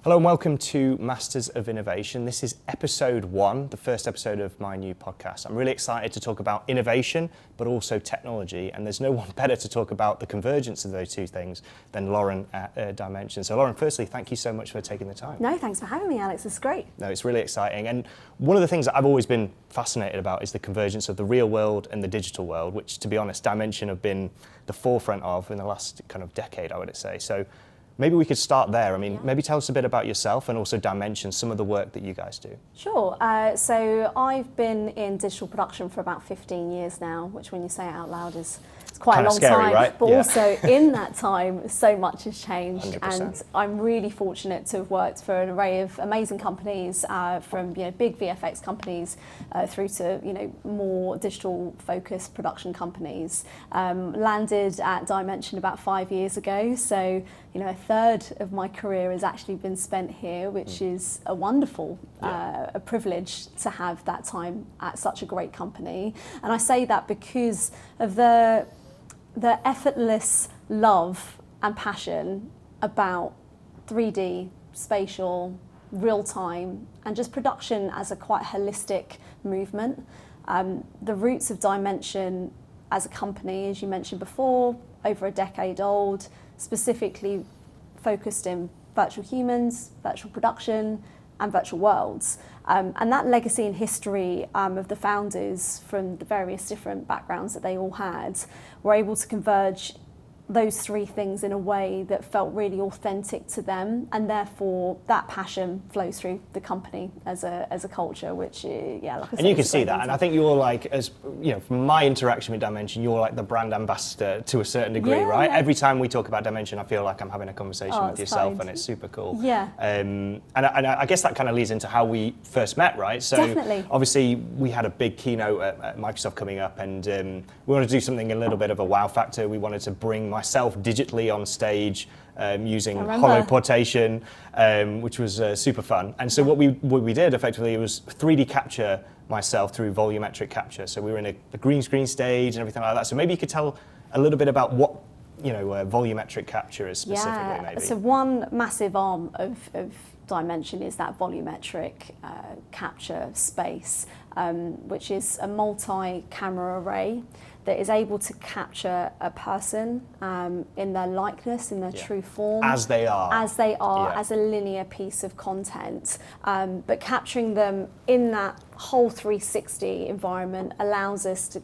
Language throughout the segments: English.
Hello and welcome to Masters of Innovation. This is episode 1, the first episode of my new podcast. I'm really excited to talk about innovation, but also technology, and there's no one better to talk about the convergence of those two things than Lauren at Dimension. So Lauren, firstly, thank you so much for taking the time. No, thanks for having me, Alex. It's great. No, it's really exciting. And one of the things that I've always been fascinated about is the convergence of the real world and the digital world, which, to be honest, Dimension have been the forefront of in the last kind of decade, I would say. So maybe we could start there. I mean, maybe tell us a bit about yourself and also Dimension, some of the work that you guys do. Sure. So I've been in digital production for about 15 years now, which when you say it out loud is quite kind a long scary, time. Right? But yeah. Also in that time, so much has changed. 100%. And I'm really fortunate to have worked for an array of amazing companies, from big VFX companies through to more digital focused production companies. Landed at Dimension about 5 years ago. So a third of my career has actually been spent here, which is a wonderful a privilege to have that time at such a great company. And I say that because of the effortless love and passion about 3D, spatial, real-time, and just production as a quite holistic movement. The roots of Dimension as a company, as you mentioned before, over a decade old, specifically focused in virtual humans, virtual production, and virtual worlds. And that legacy and history of the founders from the various different backgrounds that they all had were able to converge those three things in a way that felt really authentic to them, and therefore that passion flows through the company as a culture, which like I said, and you can see that, and I think you're like, as from my interaction with Dimension, you're like the brand ambassador to a certain degree, right? Yeah. Every time we talk about Dimension, I feel like I'm having a conversation with yourself, and it's super cool. Yeah. And I guess that kind of leads into how we first met, right? So definitely. Obviously we had a big keynote at Microsoft coming up, and we wanted to do something a little bit of a wow factor. We wanted to bring myself digitally on stage using holoportation, which was super fun. And so what we did effectively was 3D capture myself through volumetric capture. So we were in a green screen stage and everything like that. So maybe you could tell a little bit about what volumetric capture is specifically. Maybe. So one massive arm of Dimension is that volumetric capture space, which is a multi-camera array that is able to capture a person in their likeness, in their true form. As they are, as a linear piece of content. But capturing them in that whole 360 environment allows us to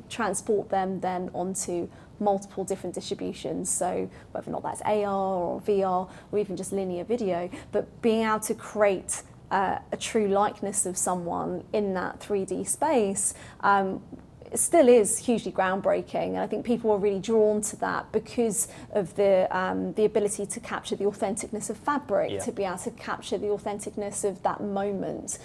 transport them then onto multiple different distributions, so whether or not that's AR or VR or even just linear video, but being able to create a true likeness of someone in that 3D space it still is hugely groundbreaking, and I think people are really drawn to that because of the ability to capture the authenticness of fabric, to be able to capture the authenticness of that moment.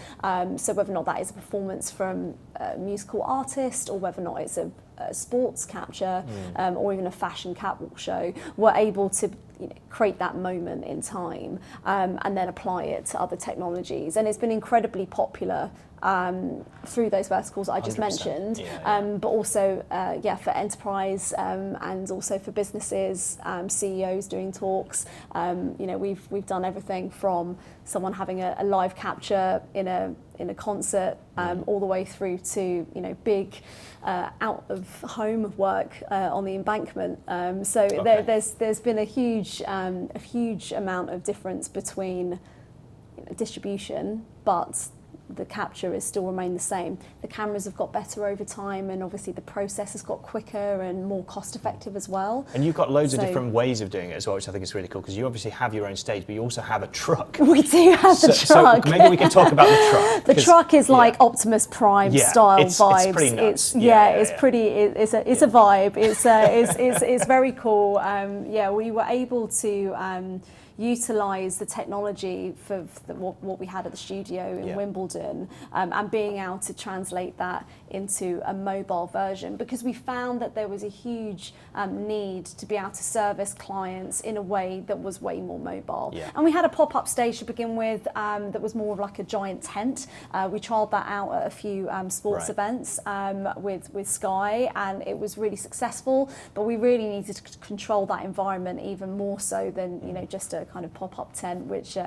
So whether or not that is a performance from a musical artist or whether or not it's a sports capture or even a fashion catwalk show, we're able to create that moment in time and then apply it to other technologies. And it's been incredibly popular through those verticals that I just mentioned, but also for enterprise and also for businesses, CEOs doing talks. We've done everything from someone having a live capture in a concert all the way through to big out of home work on the embankment. There's been a huge amount of difference between distribution, but the capture has still remained the same. The cameras have got better over time, and obviously the process has got quicker and more cost effective as well. And you've got loads of different ways of doing it as well, which I think is really cool, because you obviously have your own stage, but you also have a truck. We do have the truck. So maybe we can talk about the truck. The truck is like Optimus Prime style vibes. It's pretty nuts. It's a vibe. It's very cool. We were able to utilise the technology for what we had at the studio in Wimbledon, and being able to translate that into a mobile version, because we found that there was a huge need to be able to service clients in a way that was way more mobile. And we had a pop-up stage to begin with that was more of like a giant tent. We trialled that out at a few sports events with Sky, and it was really successful, but we really needed to control that environment even more so than just a kind of pop-up tent, which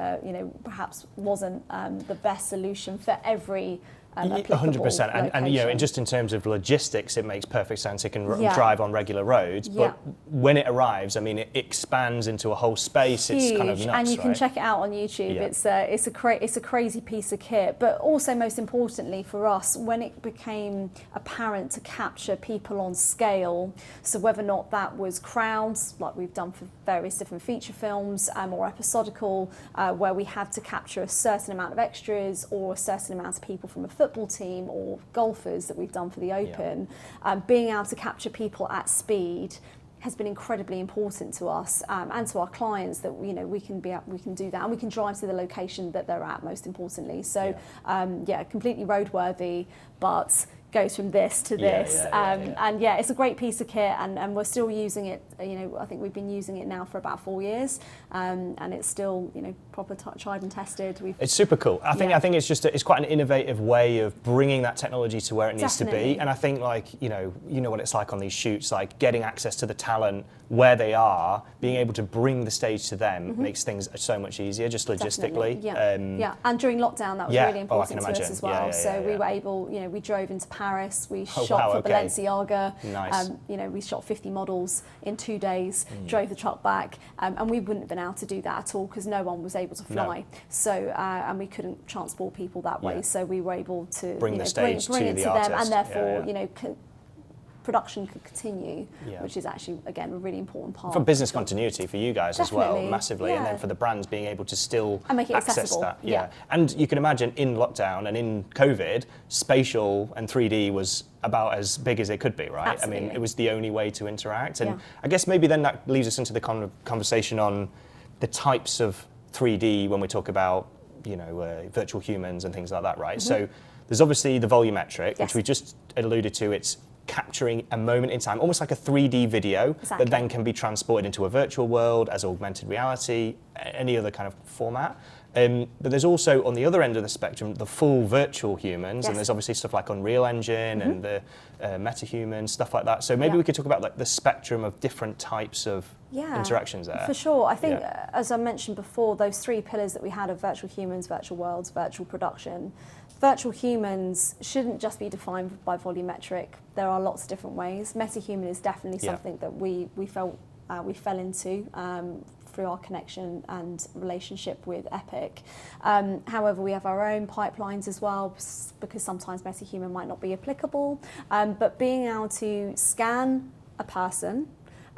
perhaps wasn't the best solution for every 100%, and and just in terms of logistics, it makes perfect sense. It can drive on regular roads, but when it arrives, I mean, it expands into a whole space. Huge. It's kind of nuts, and you can check it out on YouTube. It's a crazy piece of kit, but also most importantly for us, when it became apparent to capture people on scale, so whether or not that was crowds, like we've done for various different feature films, or episodical, where we had to capture a certain amount of extras or a certain amount of people from a football team or golfers that we've done for the Open, being able to capture people at speed has been incredibly important to us and to our clients, that we can do that, and we can drive to the location that they're at, most importantly. So completely roadworthy, but goes from this to this, and it's a great piece of kit, and we're still using it. I think we've been using it now for about 4 years, and it's still proper tried and tested. It's super cool. I think it's quite an innovative way of bringing that technology to where it needs to be, and I think you know what it's like on these shoots, like getting access to the talent where they are, being able to bring the stage to them makes things so much easier, just logistically. And during lockdown that was really important to us as well. We were able, we drove into Paris, we shot for Balenciaga. Nice. We shot 50 models in 2 days, drove the truck back, and we wouldn't have been able to do that at all because no one was able to fly. No. So and we couldn't transport people that way. So we were able to bring the stage bring to it the to artist. them, and therefore production could continue, which is actually, again, a really important part. For business continuity for you guys as well, massively, and then for the brands being able to still and make it access accessible. that. And you can imagine in lockdown and in COVID, spatial and 3D was about as big as it could be, right? Absolutely. I mean, it was the only way to interact. And I guess maybe then that leads us into the conversation on the types of 3D when we talk about, virtual humans and things like that, right? So there's obviously the volumetric, which we just alluded to. It's capturing a moment in time, almost like a 3D video that then can be transported into a virtual world as augmented reality, any other kind of format. But there's also, on the other end of the spectrum, the full virtual humans, and there's obviously stuff like Unreal Engine and the MetaHuman, stuff like that. So maybe we could talk about the spectrum of different types of interactions there. For sure. I think, as I mentioned before, those 3 pillars that we had of virtual humans, virtual worlds, virtual production. Virtual humans shouldn't just be defined by volumetric. There are lots of different ways. MetaHuman is definitely something that we fell into through our connection and relationship with Epic. However, we have our own pipelines as well, because sometimes MetaHuman might not be applicable. But being able to scan a person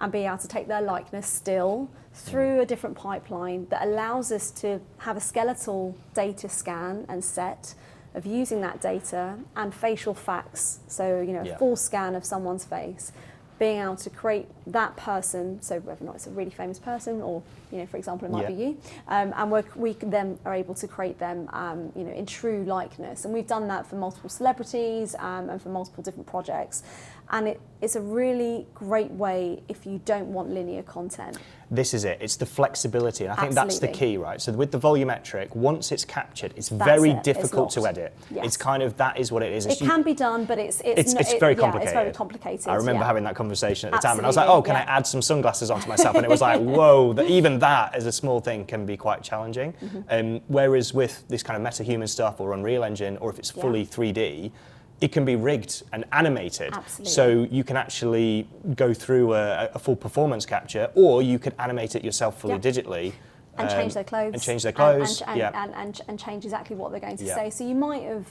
and be able to take their likeness still through a different pipeline that allows us to have a skeletal data scan and set of using that data and facial facts, so a full scan of someone's face, being able to create that person, so whether or not it's a really famous person or, for example, it might be you, and we then are able to create them, in true likeness. And we've done that for multiple celebrities and for multiple different projects. And it's a really great way if you don't want linear content. This is it. It's the flexibility, and I think that's the key, right? So with the volumetric, once it's captured, it's very difficult to edit. It's kind of, that is what it is. It can be done, but it's very complicated. It's very complicated. I remember having that conversation at the time, and I was like, oh, can I add some sunglasses onto myself? And it was like, whoa, even that as a small thing can be quite challenging. Whereas with this kind of MetaHuman stuff or Unreal Engine, or if it's fully 3D, it can be rigged and animated. Absolutely. So you can actually go through a full performance capture, or you could animate it yourself fully digitally And change their clothes. And change their clothes. And change exactly what they're going to say. So you might have,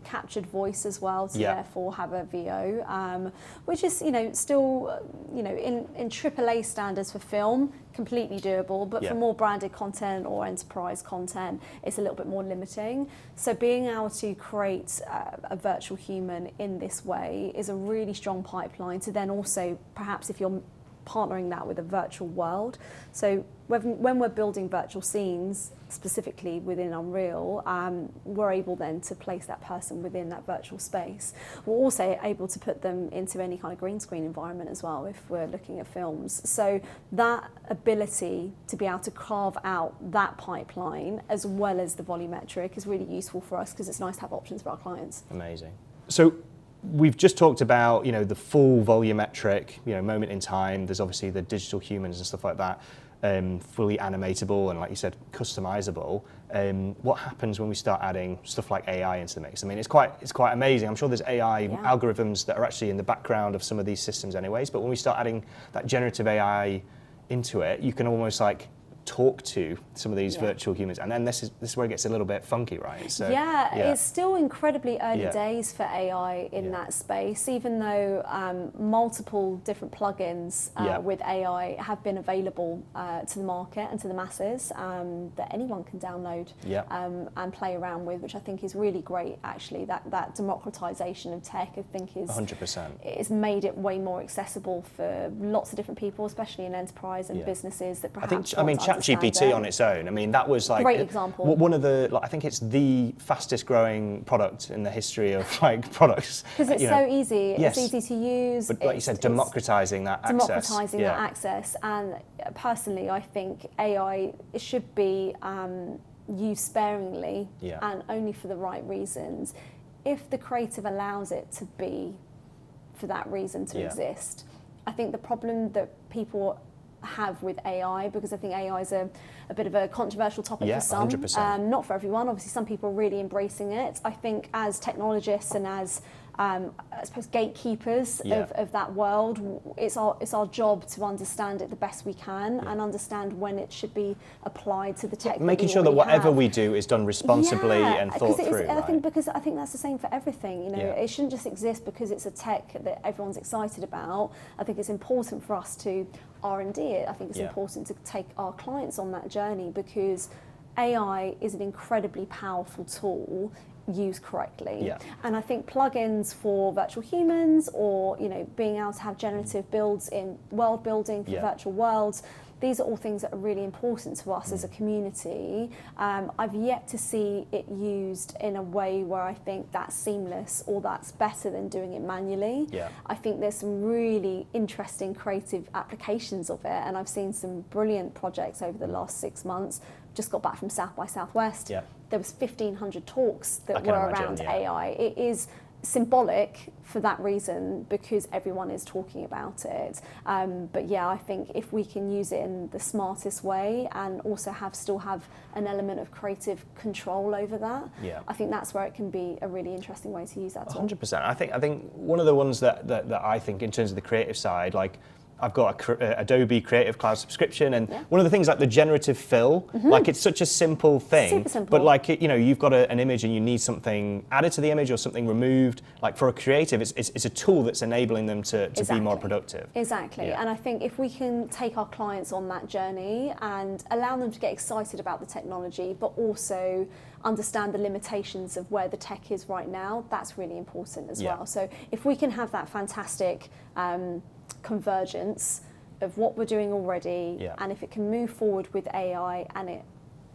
captured voice as well to therefore have a VO, which is, still, in AAA standards for film, completely doable. But for more branded content or enterprise content, it's a little bit more limiting. So being able to create a virtual human in this way is a really strong pipeline to then also, perhaps if you're partnering that with a virtual world. So when we're building virtual scenes, specifically within Unreal, we're able then to place that person within that virtual space. We're also able to put them into any kind of green screen environment as well if we're looking at films. So that ability to be able to carve out that pipeline as well as the volumetric is really useful for us because it's nice to have options for our clients. Amazing. So we've just talked about, the full volumetric, moment in time. There's obviously the digital humans and stuff like that, fully animatable and, like you said, customizable. What happens when we start adding stuff like AI into the mix? I mean, it's quite amazing. I'm sure there's AI algorithms that are actually in the background of some of these systems anyways, but when we start adding that generative AI into it, you can almost like talk to some of these virtual humans, and then this is where it gets a little bit funky, right? So it's still incredibly early days for AI in that space, even though multiple different plugins with AI have been available to the market and to the masses that anyone can download and play around with, which I think is really great. Actually, that democratization of tech, I think, is 100%. It's made it way more accessible for lots of different people, especially in enterprise and businesses that perhaps ChatGPT on its own, I mean, that was like great example. One of the, I think it's the fastest growing product in the history of products. Because it's so easy. Yes. It's easy to use. But like you said, democratizing that access. And personally, I think AI should be used sparingly and only for the right reasons. If the creative allows it to be for that reason to exist. I think the problem that people have with AI, because I think AI is a bit of a controversial topic for some, 100%. Not for everyone. Obviously, some people are really embracing it. I think as technologists and as I suppose gatekeepers of that world, it's our job to understand it the best we can and understand when it should be applied to the tech. Making sure that whatever we do is done responsibly and thought through. I think that's the same for everything. It shouldn't just exist because it's a tech that everyone's excited about. I think it's important for us to R&D it. I think it's important to take our clients on that journey because AI is an incredibly powerful tool used correctly. And I think plugins for virtual humans or being able to have generative builds in world building for virtual worlds, these are all things that are really important to us as a community. I've yet to see it used in a way where I think that's seamless or that's better than doing it manually. I think there's some really interesting creative applications of it, and I've seen some brilliant projects over the last 6 months. Just got back from South by Southwest. There was 1,500 I think AI. It is symbolic for that reason because everyone is talking about it. But I think if we can use it in the smartest way and also still have an element of creative control over that, I think that's where it can be a really interesting way to use that tool. 100%. I think one of the ones that I think in terms of the creative side, like I've got a Adobe Creative Cloud subscription, and one of the things like the generative fill, like it's such a simple thing, super simple. But like you've got an image and you need something added to the image or something removed. Like for a creative, it's a tool that's enabling them to be more productive. Exactly, and I think if we can take our clients on that journey and allow them to get excited about the technology, but also understand the limitations of where the tech is right now, that's really important as well. So if we can have that fantastic convergence of what we're doing already, and if it can move forward with AI and it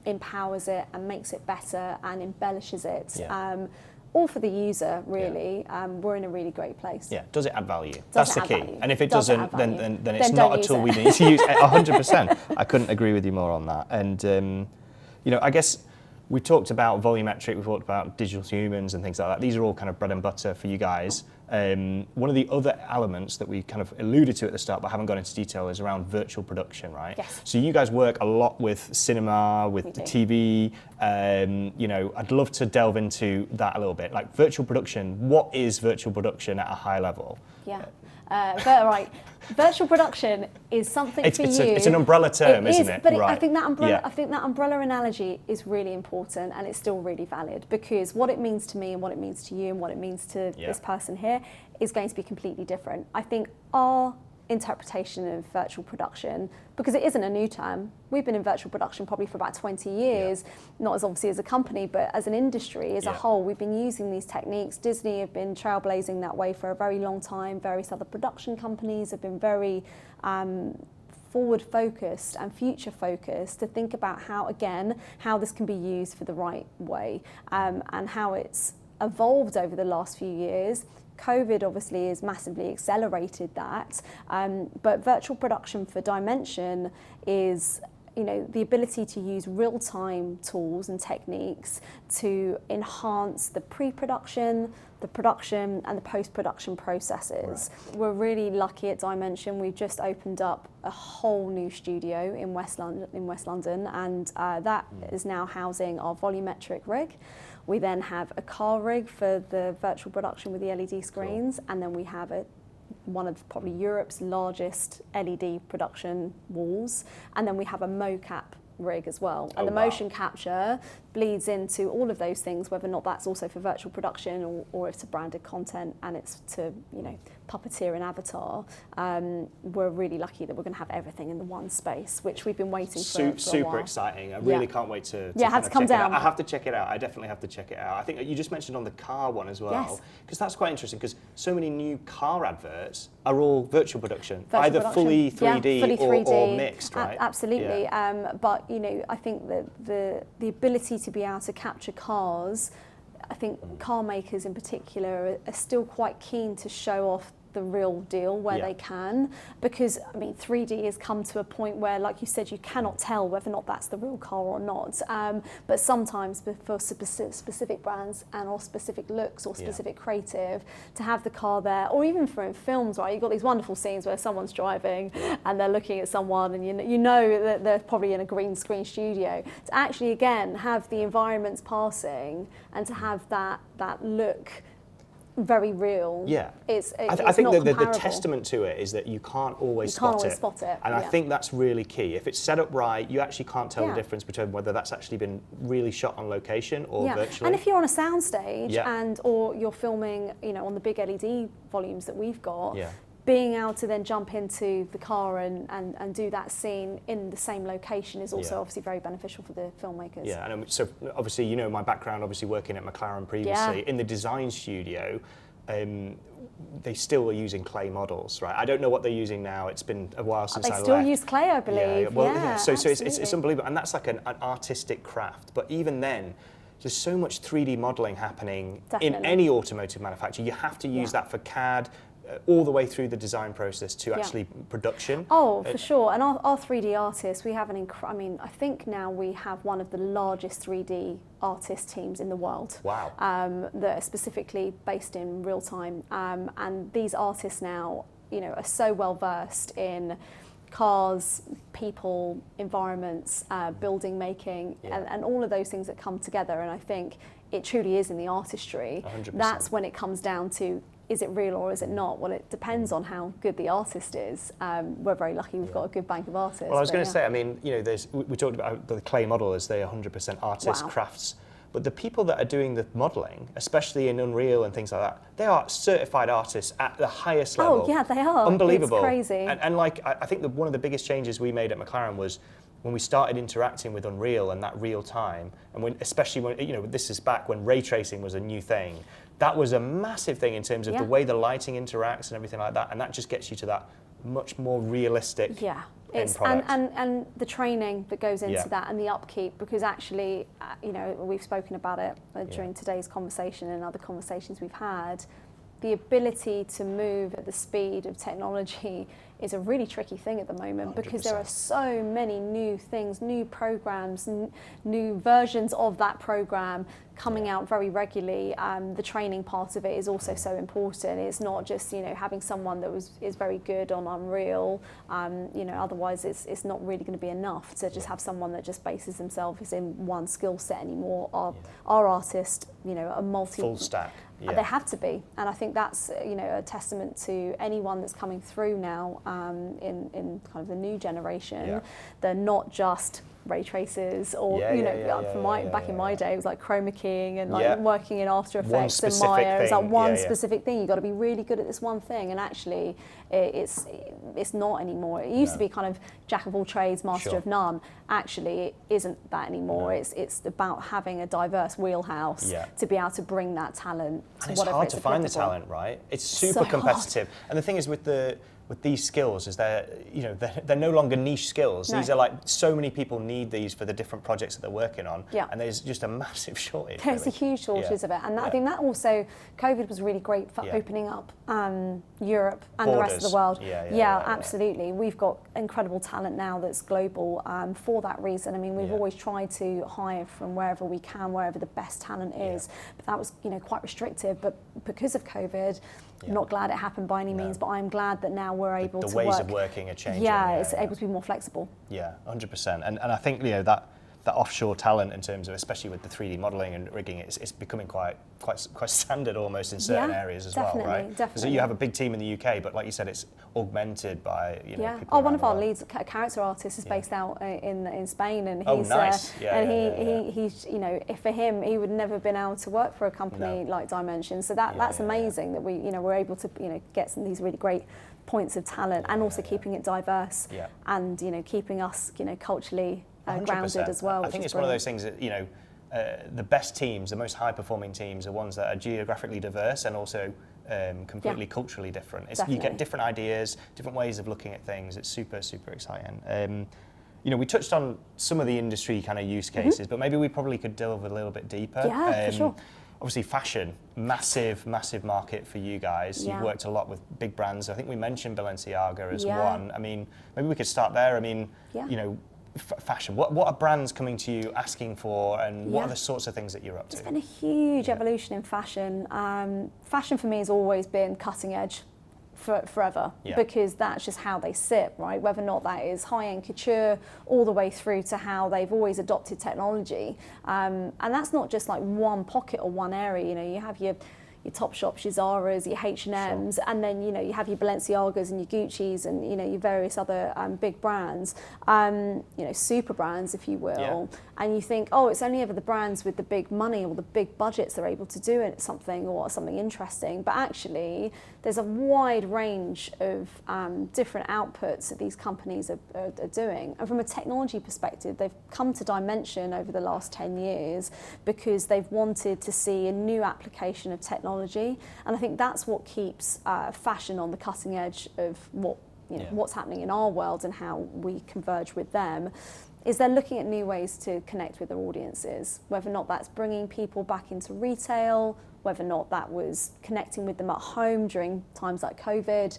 empowers it and makes it better and embellishes it, all for the user really, we're in a really great place. Does it add value? That's the key. And if it doesn't, then it's Then not a tool we need to use. 100%. I couldn't agree with you more on that. And I guess we talked about volumetric, we talked about digital humans and things like that. These are all kind of bread and butter for you guys. One of the other elements that we kind of alluded to at the start but haven't gone into detail is around virtual production, right? Yes. So you guys work a lot with cinema, with the TV. I'd love to delve into that a little bit. Like virtual production, what is virtual production at a high level? Yeah. Right. Virtual production is something for you. It's an umbrella term, isn't it? But right. I think that umbrella analogy is really important, and it's still really valid, because what it means to me and what it means to you and what it means to this person here is going to be completely different. I think our interpretation of virtual production, because it isn't a new term, we've been in virtual production probably for about 20 years, not as obviously as a company, but as an industry as a whole, we've been using these techniques. Disney have been trailblazing that way for a very long time. Various other production companies have been very forward focused and future focused to think about how this can be used for the right way, and how it's evolved over the last few years. COVID obviously has massively accelerated that, but virtual production for Dimension is the ability to use real-time tools and techniques to enhance the pre-production, the production and the post-production processes. Right. We're really lucky at Dimension. We've just opened up a whole new studio in West London, and that is now housing our volumetric rig. We then have a car rig for the virtual production with the LED screens, and then we have one of probably Europe's largest LED production walls, and then we have a mocap rig as well. And the motion capture bleeds into all of those things, whether or not that's also for virtual production or if it's branded content and it's to puppeteer an avatar. We're really lucky that we're going to have everything in the one space, which we've been waiting for a super while. Exciting. I really can't wait to have to come down. I have to check it out. I definitely have to check it out. I think you just mentioned on the car one as well, because that's quite interesting, because so many new car adverts are all virtual production, either fully 3D, or mixed, right? Absolutely. Yeah. But I think that the ability to be able to capture cars, I think car makers in particular are still quite keen to show off the real deal where they can, because 3D has come to a point where, like you said, you cannot tell whether or not that's the real car or not, but sometimes for specific brands and or specific looks or specific creative, to have the car there, or even for in films, right, you've got these wonderful scenes where someone's driving and they're looking at someone, and you know that they're probably in a green screen studio, to actually again have the environments passing and to have that look very real. Yeah, I think the testament to it is that you can't always spot it. And I think that's really key. If it's set up right, you actually can't tell the difference between whether that's actually been really shot on location or virtually. And if you're on a soundstage or you're filming, on the big LED volumes that we've got, being able to then jump into the car and do that scene in the same location is also obviously very beneficial for the filmmakers. Yeah, and so obviously, my background, obviously working at McLaren previously, in the design studio, they still are using clay models, right? I don't know what they're using now. It's been a while since I left. They still use clay, I believe. So it's unbelievable, and that's like an artistic craft. But even then, there's so much 3D modeling happening in any automotive manufacturer. You have to use that for CAD, all the way through the design process to actually production. Oh, for sure. And our 3D artists, we have I think now we have one of the largest 3D artist teams in the world. Wow. That are specifically based in real time. And these artists now, are so well versed in cars, people, environments, building making, and all of those things that come together. And I think it truly is in the artistry. 100%. That's when it comes down to, is it real or is it not? Well, it depends on how good the artist is. We're very lucky we've got a good bank of artists. Well, I was going to say, we talked about the clay model as they're 100% artist crafts, but the people that are doing the modelling, especially in Unreal and things like that, they are certified artists at the highest level. Oh, yeah, they are. Unbelievable. It's crazy. And I think one of the biggest changes we made at McLaren was when we started interacting with Unreal and that real time, and especially when, this is back when ray tracing was a new thing. That was a massive thing in terms of the way the lighting interacts and everything like that, and that just gets you to that much more realistic end product. And the training that goes into that and the upkeep, because actually, we've spoken about it during today's conversation and other conversations we've had. the ability to move at the speed of technology is a really tricky thing at the moment 100%. because there are so many new things, new programs, new versions of that program coming out very regularly. The training part of it is also so important. It's not just, you know, having someone that is very good on Unreal, you know, otherwise it's not really going to be enough to just have someone that just bases themselves in one skill set anymore. Our artists, you know, are full stack. Yeah. They have to be, and I think that's, you know, a testament to anyone that's coming through now in kind of the new generation. Yeah. They're not just ray tracers or back in my day it was like chroma keying and like working in After Effects and Maya. It's like one specific thing. You've got to be really good at this one thing, and actually it's not anymore. It used to be kind of jack of all trades, master of none. Actually, it isn't that anymore. No. It's about having a diverse wheelhouse to be able to bring that talent to and whatever it's hard to find the talent, right? It's super competitive. Hard. And the thing is with these skills is they're no longer niche skills. No. These are like, so many people need these for the different projects that they're working on. Yeah. And there's just a massive shortage. There's a huge shortage of it. And I think that also, COVID was really great for opening up Europe and Borders. The rest of the world. Yeah, absolutely. We've got incredible talent now that's global for that reason. I mean, we've always tried to hire from wherever we can, wherever the best talent is. But that was, you know, quite restrictive. But because of COVID, I'm not glad it happened by any means, but I'm glad that now we're able to work. The ways of working are changing. It's able to be more flexible. Yeah, 100%. And I think, you know, that offshore talent in terms of, especially with the 3D modelling and rigging, it's becoming quite standard almost in certain areas as well, right? Definitely. So you have a big team in the UK, but like you said, it's augmented by, you know, people. Oh, one of our leads, character artist, is based out in Spain, and he's nice. He's, you know, if for him, he would never have been able to work for a company like Dimension. So that's amazing that we're able to, you know, get some of these really great points of talent, and also keeping it diverse, and, you know, keeping us, you know, culturally grounded as well. I think it's one of those things that, you know, the best teams, the most high-performing teams, are ones that are geographically diverse and also completely culturally different. You get different ideas, different ways of looking at things. It's super, super exciting. You know, we touched on some of the industry kind of use cases, but maybe we probably could delve a little bit deeper. Yeah, for sure. Obviously, fashion, massive market for you guys. You've worked a lot with big brands. I think we mentioned Balenciaga as one. I mean, maybe we could start there. I mean, you know, fashion. What are brands coming to you asking for, and what are the sorts of things that you're up to? There's been a huge evolution in fashion. Fashion for me has always been cutting edge forever, because that's just how they sit, right? Whether or not that is high-end couture all the way through to how they've always adopted technology. And that's not just like one pocket or one area. You know, you have your Topshops, your Zara's, your H&M's, and then, you know, you have your Balenciagas and your Gucci's and, you know, your various other big brands, you know, super brands, if you will. And you think, oh, it's only ever the brands with the big money or the big budgets that are able to do something interesting. But actually, there's a wide range of different outputs that these companies are doing. And from a technology perspective, they've come to Dimension over the last 10 years because they've wanted to see a new application of technology. And I think that's what keeps fashion on the cutting edge of what's happening in our world and how we converge with them. Is they're looking at new ways to connect with their audiences, whether or not that's bringing people back into retail, whether or not that was connecting with them at home during times like COVID,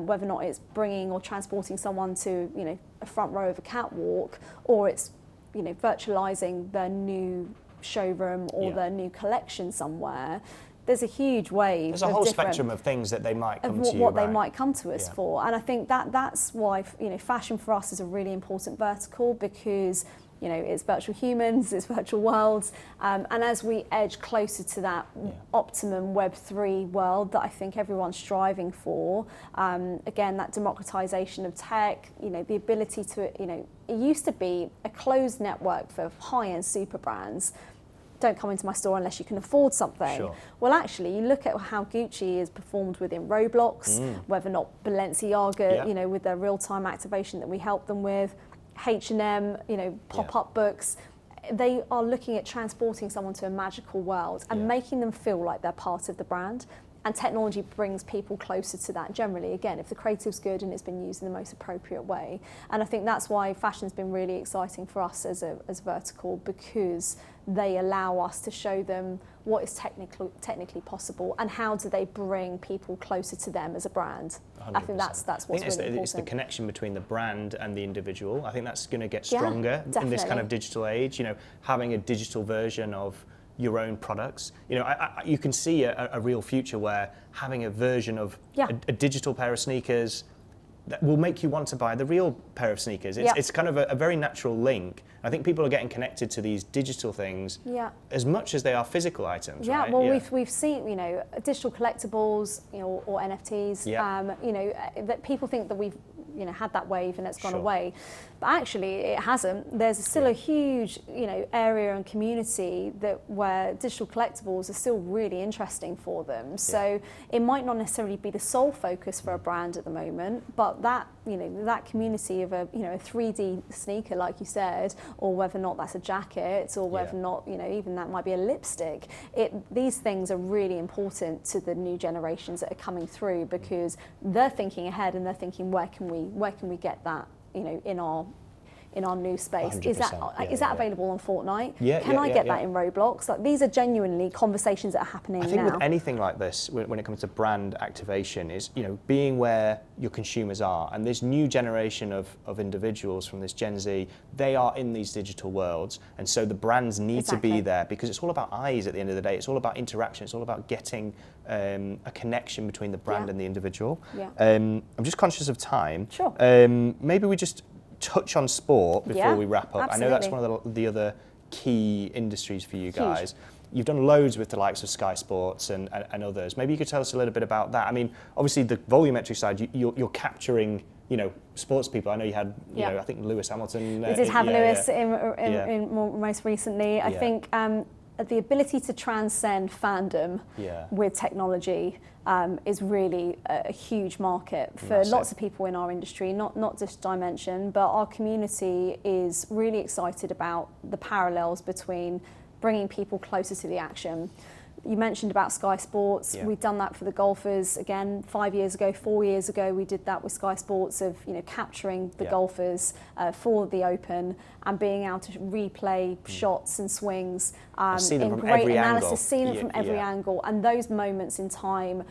whether or not it's bringing or transporting someone to, you know, a front row of a catwalk, or it's, you know, virtualizing their new showroom or their new collection somewhere. There's a huge wave. There's a whole spectrum of things that they might come to you what they might come to us for, and I think that's why, you know, fashion for us is a really important vertical, because, you know, it's virtual humans, it's virtual worlds, and as we edge closer to that optimum Web3 world that I think everyone's striving for, again, that democratisation of tech, you know, the ability to, you know, it used to be a closed network for high-end super brands. Don't come into my store unless you can afford something. Sure. Well, actually, you look at how Gucci is performed within Roblox, whether or not Balenciaga, you know, with their real-time activation that we help them with, H&M, you know, pop-up books. They are looking at transporting someone to a magical world and making them feel like they're part of the brand. and technology brings people closer to that generally, again, if the creative's good and it's been used in the most appropriate way. And I think that's why fashion's been really exciting for us as a vertical, because they allow us to show them what is technically possible and how do they bring people closer to them as a brand. 100%. I think that's what's really important. It's the connection between the brand and the individual. I think that's going to get stronger in this kind of digital age. You know, having a digital version of your own products. You know, you can see a real future where having a version of a digital pair of sneakers that will make you want to buy the real pair of sneakers. It's kind of a very natural link. I think people are getting connected to these digital things as much as they are physical items. Yeah, right? well, we've seen, you know, digital collectibles, you know, or NFTs. You know, that people think that we've, you know, had that wave and it's gone away, but actually it hasn't. There's still a huge, you know, area and community where digital collectibles are still really interesting for them. So it might not necessarily be the sole focus for a brand at the moment, but that, you know, that community of a 3D sneaker, like you said, or whether or not that's a jacket, or whether or not, you know, even that might be a lipstick. These things are really important to the new generations that are coming through, because they're thinking ahead and they're thinking, where can we get that, you know, in our new space? Is that available on Fortnite? Can I get that in Roblox? Like, these are genuinely conversations that are happening now. I think with anything like this, when it comes to brand activation, is, you know, being where your consumers are, and this new generation of individuals from this Gen Z, they are in these digital worlds, and so the brands need to be there, because it's all about eyes at the end of the day. It's all about interaction. It's all about getting a connection between the brand and the individual. I'm just conscious of time. Sure. Maybe we just touch on sport before we wrap up. Absolutely. I know that's one of the other key industries for you guys. You've done loads with the likes of Sky Sports and others. Maybe you could tell us a little bit about that. I mean, obviously the volumetric side, you're capturing, you know, sports people. I know you had, you know, I think Lewis Hamilton. We did have Lewis in most recently. I think the ability to transcend fandom with technology is really a huge market for lots of people in our industry, not just Dimension, but our community is really excited about the parallels between bringing people closer to the action. You mentioned about Sky Sports. We've done that for the golfers again 5 years ago, 4 years ago. We did that with Sky Sports of, you know, capturing the golfers for the Open and being able to replay shots and swings in great analysis, seeing them from every angle, and those moments in time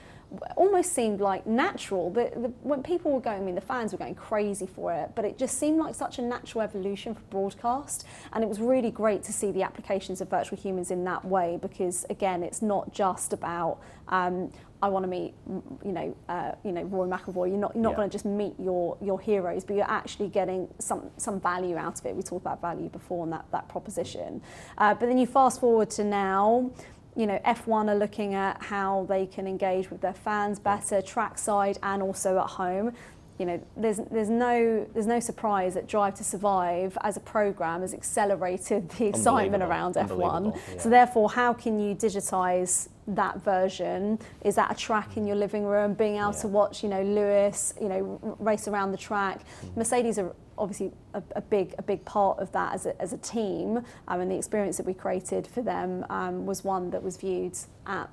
almost seemed like natural. When people were going, I mean, the fans were going crazy for it, but it just seemed like such a natural evolution for broadcast, and it was really great to see the applications of virtual humans in that way, because again, it's not just about I want to meet, you know, Rory McIlroy. You're not going to just meet your heroes, but you're actually getting some value out of it. We talked about value before on that proposition, but then you fast forward to now. You know, F1 are looking at how they can engage with their fans better, trackside and also at home. You know, there's no surprise that Drive to Survive as a program has accelerated the excitement around F1. So therefore, how can you digitize that version? Is that a track in your living room, being able to watch, you know, Lewis, you know, race around the track? Mercedes are obviously a big part of that as a team, and the experience that we created for them was one that was viewed at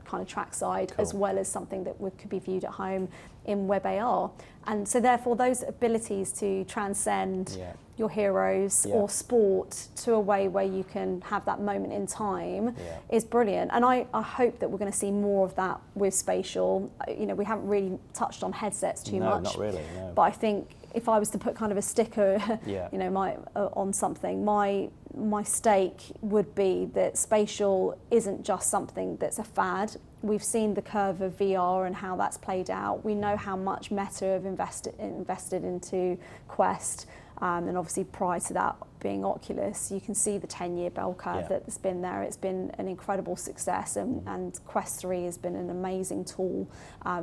kind of trackside, as well as something that could be viewed at home in web AR. And so therefore those abilities to transcend your heroes or sport to a way where you can have that moment in time is brilliant. And I hope that we're going to see more of that with spatial. You know, we haven't really touched on headsets too much. Not really, no. But I think if I was to put kind of a sticker, you know, on something, my stake would be that spatial isn't just something that's a fad. We've seen the curve of VR and how that's played out. We know how much Meta have invested into Quest, and obviously prior to that being Oculus. You can see the 10-year bell curve that's been there. It's been an incredible success, and Quest 3 has been an amazing tool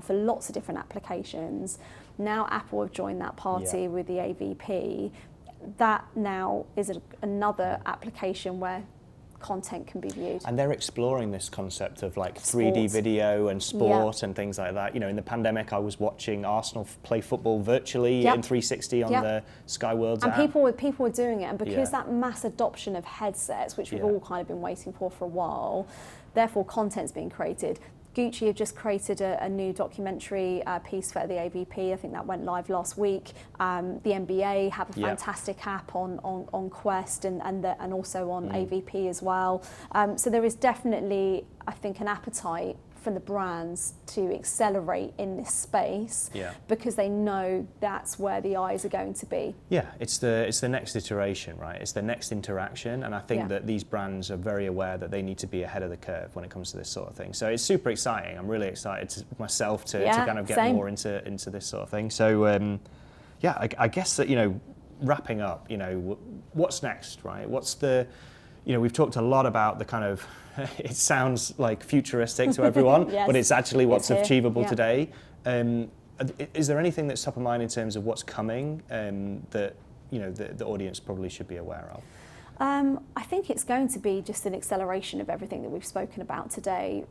for lots of different applications. Now Apple have joined that party with the AVP. That now is another application where content can be viewed. And they're exploring this concept of like 3D video and sport and things like that. You know, in the pandemic, I was watching Arsenal play football virtually in 360 on the Sky Worlds app. And people were doing it, and because that mass adoption of headsets, which we've all kind of been waiting for a while, therefore content's being created. Gucci have just created a new documentary piece for the AVP. I think that went live last week. The NBA have a fantastic app on Quest and also on AVP as well. So there is definitely, I think, an appetite from the brands to accelerate in this space because they know that's where the eyes are going to be. Yeah, it's the next iteration, right? It's the next interaction, and I think that these brands are very aware that they need to be ahead of the curve when it comes to this sort of thing. So it's super exciting. I'm really excited myself to kind of get more into this sort of thing. So I guess that, you know, wrapping up, you know, what's next, right? What's the, you know, we've talked a lot about the kind of, it sounds like futuristic to everyone, but it's actually what's achievable today. Is there anything that's top of mind in terms of what's coming that, you know, the audience probably should be aware of? I think it's going to be just an acceleration of everything that we've spoken about today.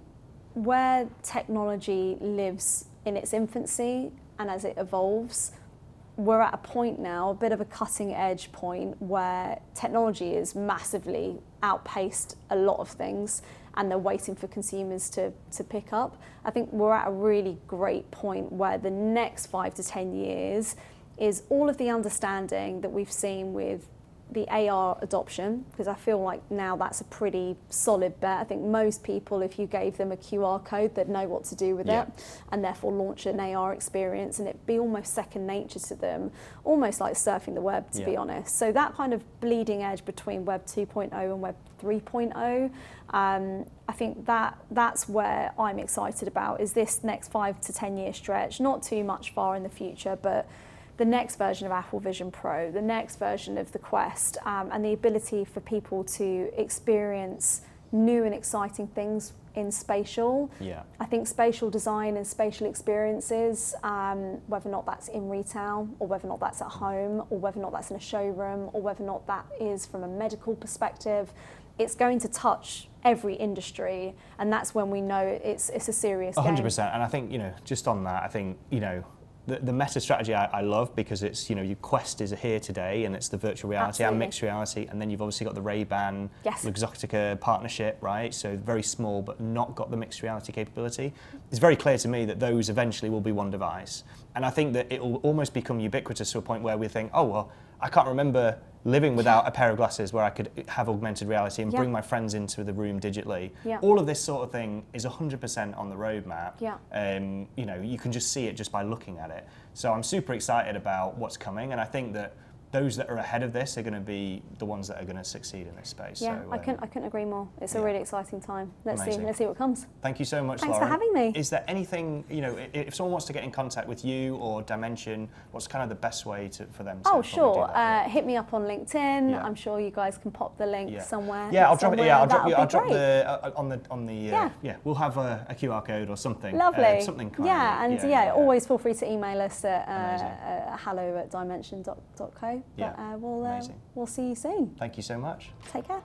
Where technology lives in its infancy and as it evolves, we're at a point now, a bit of a cutting edge point, where technology is massively outpaced a lot of things and they're waiting for consumers to pick up. I think we're at a really great point where the next 5 to 10 years is all of the understanding that we've seen with the AR adoption, because I feel like now that's a pretty solid bet. I think most people, if you gave them a QR code, they'd know what to do with it and therefore launch an AR experience, and it'd be almost second nature to them, almost like surfing the web, to be honest. So that kind of bleeding edge between Web 2.0 and Web 3.0, I think that's where I'm excited about, is this next 5 to 10 year stretch, not too much far in the future, but the next version of Apple Vision Pro, the next version of the Quest, and the ability for people to experience new and exciting things in spatial. I think spatial design and spatial experiences, whether or not that's in retail, or whether or not that's at home, or whether or not that's in a showroom, or whether or not that is from a medical perspective, it's going to touch every industry, and that's when we know it's a serious game. 100%, and I think, you know, just on that, I think, you know, the meta strategy I love, because it's, you know, your Quest is here today and it's the virtual reality and mixed reality, and then you've obviously got the Ray-Ban Luxottica partnership, right? So very small but not got the mixed reality capability. It's very clear to me that those eventually will be one device, and I think that it will almost become ubiquitous to a point where we think, oh well, I can't remember living without a pair of glasses where I could have augmented reality and bring my friends into the room digitally. All of this sort of thing is 100% on the roadmap. You know, you can just see it just by looking at it. So I'm super excited about what's coming, and I think that those that are ahead of this are going to be the ones that are going to succeed in this space. Yeah, so, I couldn't agree more. It's a really exciting time. Let's see what comes. Thank you so much, Thanks Lauren. for having me. Is there anything, you know, if someone wants to get in contact with you or Dimension, what's kind of the best way for them to sure. do that? Hit me up on LinkedIn. I'm sure you guys can pop the link somewhere. Yeah, I'll drop it. Yeah, I'll drop the on the. We'll have a QR code or something. Lovely. Something kind of. Always feel free to email us at hello@dimension.co. But we'll see you soon. Thank you so much. Take care.